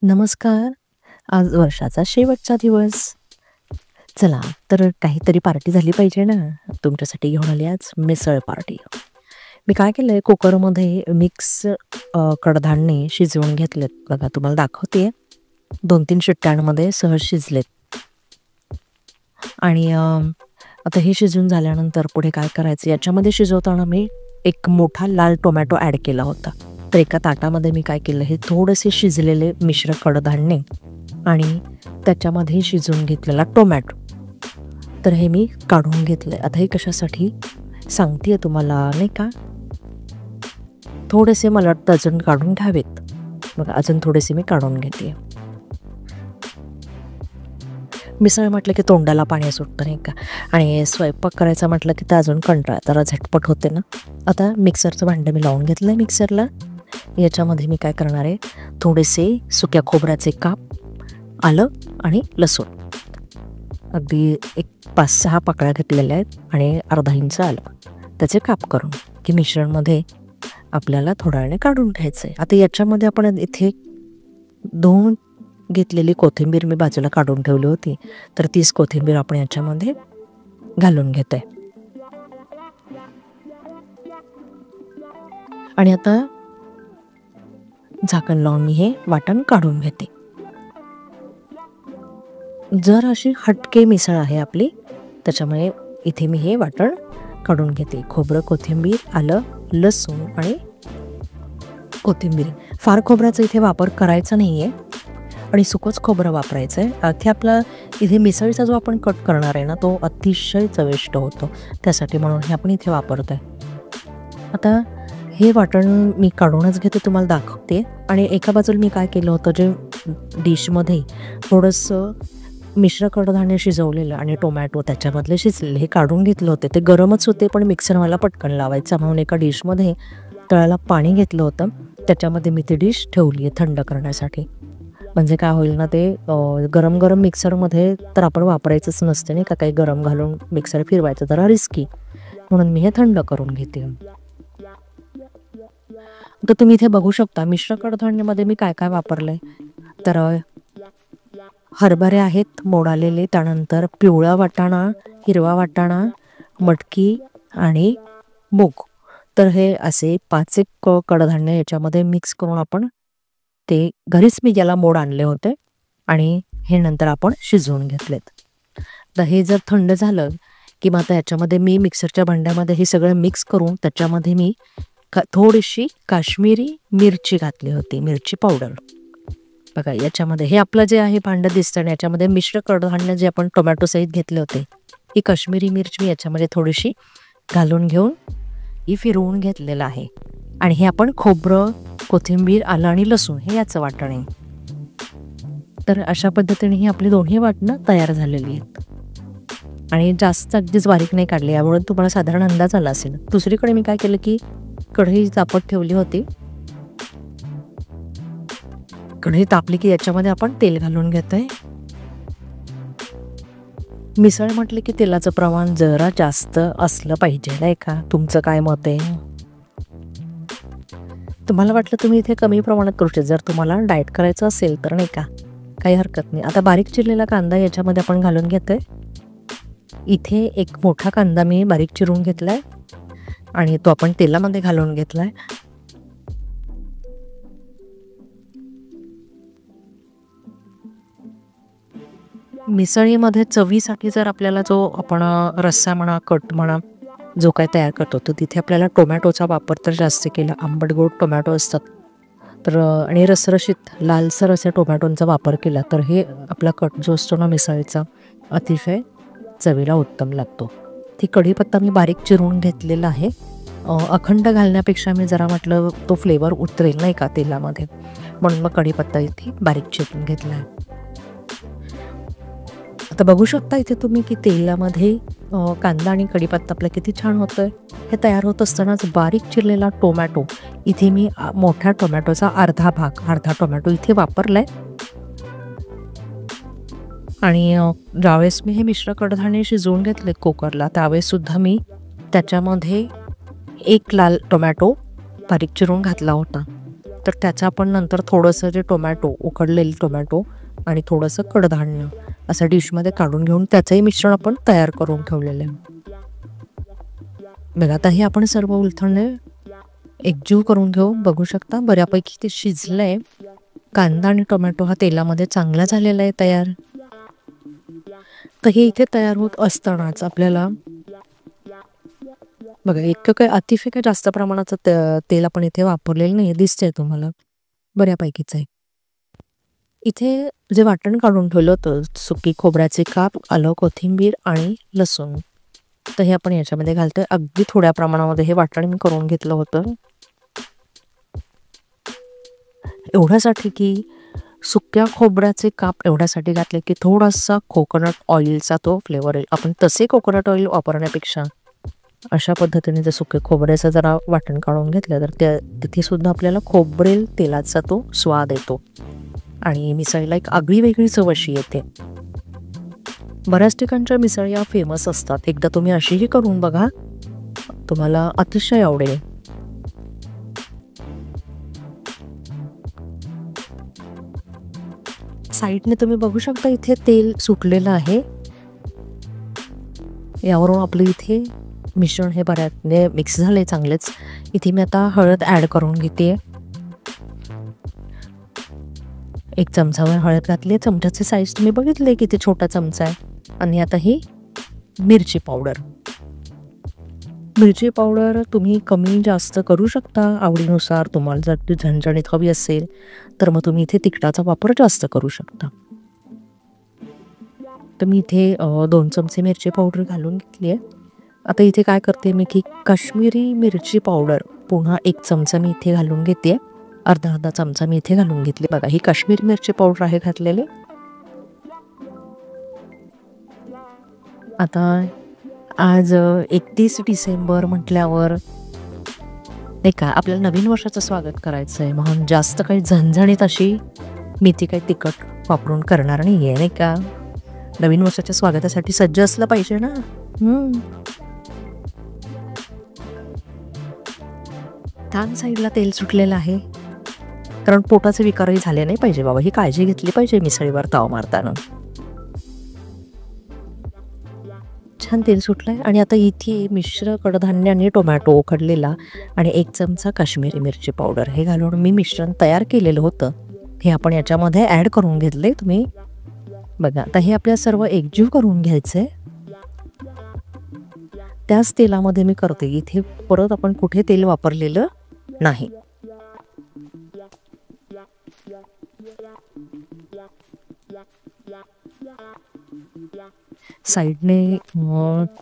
नमस्कार. आज वर्षाचा शेवटचा दिवस. चला तर काहीतरी पार्टी झाली पाहिजे ना. तुमच्यासाठी घेऊन आली आज मिसळ पार्टी. मी काय केलंय कुकरमध्ये मिक्स कडधान्ये शिजवून घेतलेत. बघा तुम्हाला दाखवते. 2-3 शिट्ट्यांमध्ये सहज शिजलेत. आणि आता हे शिजून झाल्यानंतर पुढे काय करायचं, याच्यामध्ये शिजवताना मी एक मोठा लाल टोमॅटो ॲड केला होता. तर एका ताटामध्ये मी काय केलं, हे थोडेसे शिजलेले मिश्र कडधान्ये आणि त्याच्यामध्ये शिजवून घेतलेला टोमॅटो, तर हे मी काढून घेतलं. आता हे कशासाठी सांगते तुम्हाला नाही का, थोडेसे मला वाटतं अजून काढून घ्यावेत. बघा अजून थोडेसे मी काढून घेते. मिसळ म्हटलं की तोंडाला पाणी सुटतं नाही का, आणि स्वयंपाक करायचा म्हटलं की तर अजून कंटाळा, जरा झटपट होते ना. आता मिक्सरचं भांडं मी लावून घेतलं आहे मिक्सरला. याच्यामध्ये मी काय करणार आहे, थोडेसे सुक्या खोबऱ्याचे काप, आलं आणि लसूण, अगदी एक 5-6 पाकळ्या घेतलेल्या आहेत आणि अर्धा इंच आलं, त्याचे काप करून की मिश्रणमध्ये आपल्याला थोड्या वेळाने काढून घ्यायचं आहे. आता याच्यामध्ये आपण इथे धुवून घेतलेली कोथिंबीर मी बाजूला काढून ठेवली होती, तर तीच कोथिंबीर आपण याच्यामध्ये घालून घेतोय. आणि आता झाकण लावून मी हे वाटण काढून घेते. जर अशी हटके मिसळ आहे आपली, त्याच्यामुळे इथे मी हे वाटण काढून घेते. खोबरं, कोथिंबीर, आलं, लसूण आणि कोथिंबीर. फार खोबऱ्याचा इथे वापर करायचा नाही आहे आणि सुकंच खोबरं वापरायचं आहे. इथे आपला इथे मिसळीचा जो आपण कट करणार आहे ना, तो अतिशय चविष्ट होतो, त्यासाठी म्हणून हे आपण इथे वापरतो आहे. आता हे वाटण मी काढूनच घेते, तुम्हाला दाखवते. आणि एका बाजूला मी काय केलं होतं, जे डिशमध्ये थोडंसं मिश्र कडधान्य शिजवलेलं आणि टोमॅटो त्याच्यामधले शिजलेले हे काढून घेतलं होते. ते गरमच होते, पण मिक्सरवाला पटकन लावायचा म्हणून एका डिशमध्ये तळाला पाणी घेतलं होतं. त्याच्यामध्ये मी ती डिश ठेवली आहे थंड करण्यासाठी. म्हणजे काय होईल ना, ते गरम गरम मिक्सरमध्ये तर आपण वापरायचंच नसते नाही का, काही गरम घालून मिक्सर फिरवायचं जरा रिस्की, म्हणून मी हे थंड करून घेते. तर तुम्ही इथे बघू शकता मिश्र कडधान्यामध्ये मी काय काय वापरलंय. तर हरभरे आहेत मोड आलेले, त्यानंतर पिवळा वाटाणा, हिरवा वाटाणा, मटकी आणि मूग. तर हे असे 5-1 कडधान्य याच्यामध्ये मिक्स करून आपण ते घरीच मी याला मोड आणले होते आणि हे नंतर आपण शिजवून घेतलेत. तर हे जर थंड झालं की मग आता याच्यामध्ये मी मिक्सरच्या भांड्यामध्ये हे सगळं मिक्स करून त्याच्यामध्ये मी थोडीशी काश्मीरी मिरची घातली होती, मिरची पावडर. बघा याच्यामध्ये हे आपलं जे आहे भांडं दिसतं, याच्यामध्ये मिश्र कडधान्य जे आपण टोमॅटो सहित घेतले होते, ही काश्मीरी मिरची मी याच्यामध्ये थोडीशी घालून घेऊन ही फिरवून घेतलेलं आहे. आणि हे आपण खोबरं, कोथिंबीर, आलं आणि लसूण हे याचं वाटण आहे. तर अशा पद्धतीने ही आपली दोन्ही वाटणं तयार झालेली आहेत आणि जास्त अगदीच बारीक नाही काढली, यामुळे तुम्हाला साधारण अंदाज आला असेल. दुसरीकडे मी काय केलं की कढई तापत ठेवली होती. कढई तापली की याच्यामध्ये आपण तेल घालून घेतोय. मिसळ म्हटले की तेलाचं प्रमाण जरा जास्त असलं पाहिजे नाही का, तुमचं काय मत आहे? तुम्हाला वाटलं तुम्ही इथे कमी प्रमाणात करू शकता, जर तुम्हाला डाएट करायचं असेल तर नाही का, काही हरकत नाही. आता बारीक चिरलेला कांदा याच्यामध्ये आपण घालून घेतोय. इथे एक मोठा कांदा मी बारीक चिरून घेतलाय आणि तो आपण तेलामध्ये घालून घेतलाय. मिसळीमध्ये चवीसाठी जर आपल्याला जो आपण रस्सा म्हणा, कट म्हणा, जो काय तयार करतो, तर तिथे आपल्याला टोमॅटोचा वापर तर जास्त केला. आंबट गोड टोमॅटो असतात, तर आणि रसरशीत लालसर असे टोमॅटोंचा वापर केला तर हे आपला कट जो असतो ना मिसळीचा, अतिशय चवीला उत्तम लागतो. ती कढीपत्ता मी बारीक चिरून घेतलेला आहे. अखंड घालण्यापेक्षा मी जरा म्हटलं तो फ्लेवर उतरेल नाही का तेलामध्ये, म्हणून मग कढीपत्ता इथे बारीक चिरून घेतला आहे. आता बघू शकता इथे तुम्ही की तेलामध्ये कांदा आणि कढीपत्ता आपला किती छान होतोय. हे तयार होत असतानाच बारीक चिरलेला टोमॅटो, इथे मी मोठ्या टोमॅटोचा अर्धा टोमॅटो इथे वापरलाय. आणि ज्यावेळेस मी हे मिश्र कडधान्य शिजवून घेतलेत कुकरला, त्यावेळेस सुद्धा मी त्याच्यामध्ये 1 लाल टोमॅटो बारीक चिरून घातला होता. तर त्याचं आपण नंतर थोडंसं जे टोमॅटो, उकडलेले टोमॅटो आणि थोडंसं कडधान्य असं डिशमध्ये काढून घेऊन त्याचंही मिश्रण आपण तयार करून ठेवलेलं आहे. बघा आता हे आपण सर्व उलथणे एकजीव करून घेऊ. बघू शकता बऱ्यापैकी ते शिजलंय. कांदा आणि टोमॅटो हा तेलामध्ये चांगला झालेला आहे तयार. तर हे इथे तयार होत असतानाच आपल्याला बघा इतकं काही अतिशय काही जास्त प्रमाणाचं तेल आपण इथे वापरलेलं नाही, दिसतंय तुम्हाला, बऱ्यापैकीच आहे. इथे जे वाटण काढून ठेवलं होतं, सुकी खोबऱ्याचे काप, आलं, कोथिंबीर आणि लसूण, तर हे आपण याच्यामध्ये घालतोय. अगदी थोड्या प्रमाणामध्ये हे वाटण मी करून घेतलं होतं, एवढ्यासाठी की सुक्या खोबऱ्याचे काप एवढ्यासाठी घातले की थोडासा कोकोनट ऑइलचा तो फ्लेवर येईल. आपण तसे कोकोनट ऑइल वापरण्यापेक्षा अशा पद्धतीने जर सुके खोबऱ्याचं जरा वाटण काढून घेतलं तर तिथे सुद्धा आपल्याला खोबरेल तेलाचा तो स्वाद येतो आणि मिसळीला एक आगळी वेगळी चव अशी येते. बऱ्याच ठिकाणच्या मिसळ या फेमस असतात. एकदा तुम्ही अशीही करून बघा, तुम्हाला अतिशय आवडेल. साईडने तुम्ही बघू शकता इथे तेल सुटलेलं आहे. यावरून आपलं इथे मिश्रण हे बऱ्याचने मिक्स झाले चांगलेच. इथे मी आता हळद ॲड करून घेते. 1 चमचावर हळद घातली. चमच्याचे साईज तुम्ही बघितले किती छोटा चमचा आहे. आणि आता ही मिरची पावडर. मिरची पावडर तुम्ही कमी जास्त करू शकता आवडीनुसार. तुम्हाला जर ती झणझणीत हवी असेल तर मग तुम्ही इथे तिखटाचा वापर जास्त करू शकता. तर मी इथे 2 चमचे मिरची पावडर घालून घेतली आहे. आता इथे काय करते मी की काश्मीरी मिरची पावडर पुन्हा 1 चमचा मी इथे घालून घेते. अर्धा चमचा मी इथे घालून घेतली. बघा ही काश्मीरी मिरची पावडर आहे घातलेली. आता आज 31 डिसेंबर म्हटल्यावर नाही का आपल्याला नवीन वर्षाचं स्वागत करायचं आहे, म्हणून जास्त काही झणझणीत अशी मेथी काही तिखट वापरून करणार नाही आहे, नाही का. नवीन वर्षाच्या स्वागतासाठी सज्ज असलं पाहिजे ना. छान साईडला तेल सुटलेलं आहे, कारण पोटाचे विकारही झाले नाही पाहिजे बाबा. ही काळजी घेतली पाहिजे मिसळीवर ताव मारताना. छान तेल सुटलंय आणि आता इथे मिश्र कडधान्य आणि टोमॅटो उकडलेला आणि 1 चमचा काश्मीरी मिरची पावडर हे घालून मी मिश्रण तयार केलेलं होतं, हे आपण याच्यामध्ये ॲड करून घेतले. तुम्ही बघा आता हे आपल्या सर्व एकजीव करून घ्यायचंय. त्याच तेलामध्ये मी करते. इथे परत आपण कुठे तेल वापरलेलं नाही. साईडने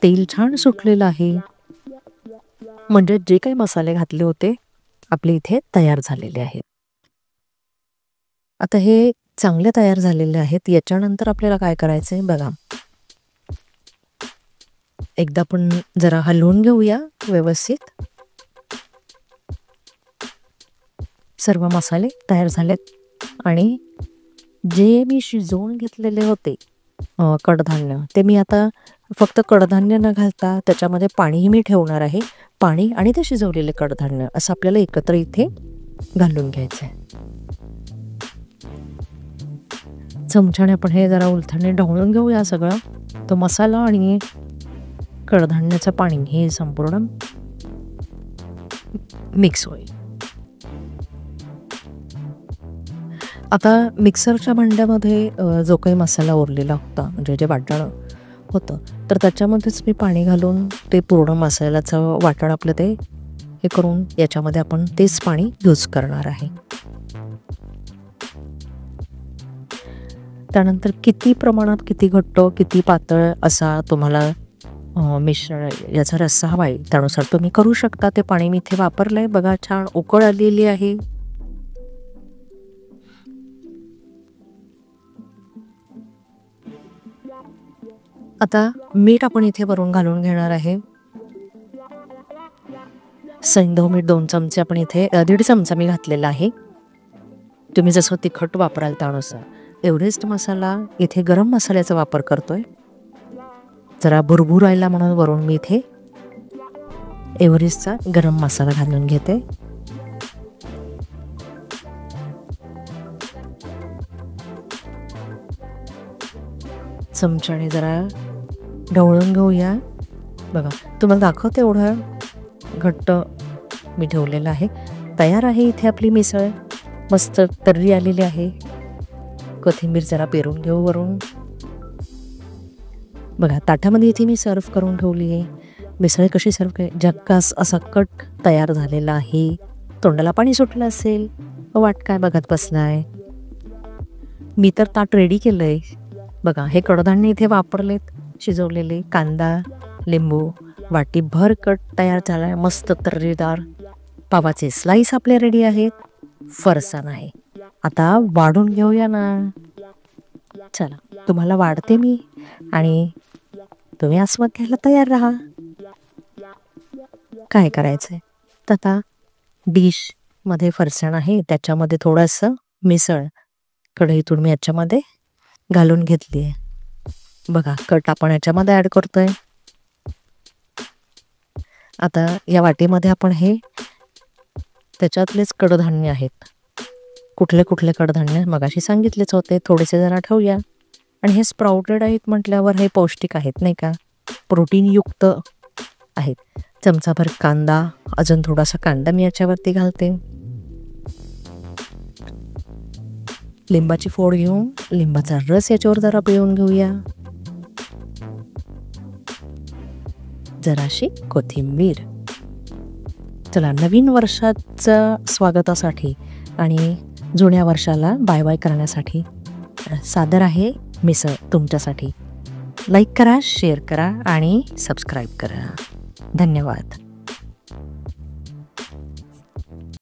तेल छान सुटलेलं आहे, म्हणजे जे काही मसाले घातले होते आपले इथे तयार झालेले आहेत. आता हे चांगले तयार झालेले आहेत. याच्यानंतर आपल्याला काय करायचंय बघा, एकदा आपण जरा हलवून घेऊया व्यवस्थित. सर्व मसाले तयार झालेत आणि जे मी शिजवून घेतलेले होते कडधान्य, ते मी आता फक्त कडधान्य न घालता त्याच्यामध्ये पाणीही मी ठेवणार आहे. पाणी आणि ते शिजवलेले कडधान्य असं आपल्याला एकत्र इथे घालून घ्यायचं आहे. चमच्याने आपण हे जरा उलथणे ढवळून घेऊया सगळं. तो मसाला आणि कडधान्याचं पाणी हे संपूर्ण मिक्स होईल. आता मिक्सरच्या भांड्यामध्ये जो काही मसाला उरलेला होता, म्हणजे जे वाटण होतं, तर त्याच्यामध्येच मी पाणी घालून ते पूर्ण मसाल्याचं वाटण आपलं ते हे करून याच्यामध्ये आपण तेच पाणी यूज करणार आहे. त्यानंतर किती प्रमाणात, किती घट्ट, किती पातळ असा तुम्हाला मिश्रण याचा रस्सा हवा आहे त्यानुसार तुम्ही करू शकता. ते पाणी मी इथे वापरलंय. बघा छान उकळ आलेली आहे. आता मीठ आपण इथे वरून घालून घेणार आहे. सैंधव मीठ 2 चमचे आपण इथे 1.5 चमचा मी घातलेला आहे. तुम्ही जसं तिखट वापराल त्यानुसार. एव्हरेस्ट मसाला इथे गरम मसाल्याचा वापर करतोय. जरा भुरभुरायला म्हणून वरून मी इथे एव्हरेस्टचा गरम मसाला घालून घेते. चमच्याने जरा ढवळून घेऊया. बघा तुम्हाला दाखवते एवढं घट्ट मी ठेवलेलं आहे. तयार आहे इथे आपली मिसळ. मस्त तर्री आलेली आहे. कोथिंबीर जरा पेरून घेऊ वरून. बघा ताटामध्ये इथे मी सर्व करून ठेवली आहे. मिसळ कशी सर्व केली, झक्कास असा कट तयार झालेला आहे. तोंडाला पाणी सुटलं असेल, वाट काय बघत बसलाय. मी तर ताट रेडी केलंय. बघा हे कडधान्य इथे वापरलेत, शिजवलेले कांदा, लिंबू, वाटीभर कट तयार झालाय. मस्त तर्रीदार पावाचे स्लाइस आपले रेडी आहेत. फरसाण आहे. आता वाढून घेऊया ना. चला तुम्हाला वाढते मी आणि तुम्ही आस्वाद घ्यायला तयार राहा. काय करायचंय तर आता डिश मध्ये फरसाण आहे, त्याच्यामध्ये थोडंसं मिसळ कढईतून मी याच्यामध्ये घालून घेतली आहे. बघा कट आपण याच्यामध्ये ऍड करतोय. आता या वाटीमध्ये आपण हे त्याच्यातलेच कडधान्य आहेत. कुठले कुठले कडधान्य मगाशी सांगितलेच होते, थोडेसे जरा ठेवूया. आणि हे स्प्राउटेड आहेत म्हटल्यावर हे पौष्टिक आहेत नाही का, प्रोटीन युक्त आहेत. चमचाभर कांदा, अजून थोडासा कांदा मी याच्यावरती घालते. लिंबाची फोड घेऊन लिंबाचा रस याच्यावर जरा पिळून घेऊया. जराशी कोथिंबीर. चला नवीन वर्षाच्या स्वागतासाठी आणि जुन्या वर्षाला बाय बाय करण्यासाठी सादर आहे मिसळ तुमच्यासाठी. लाईक करा, शेअर करा आणि सबस्क्राईब करा. धन्यवाद.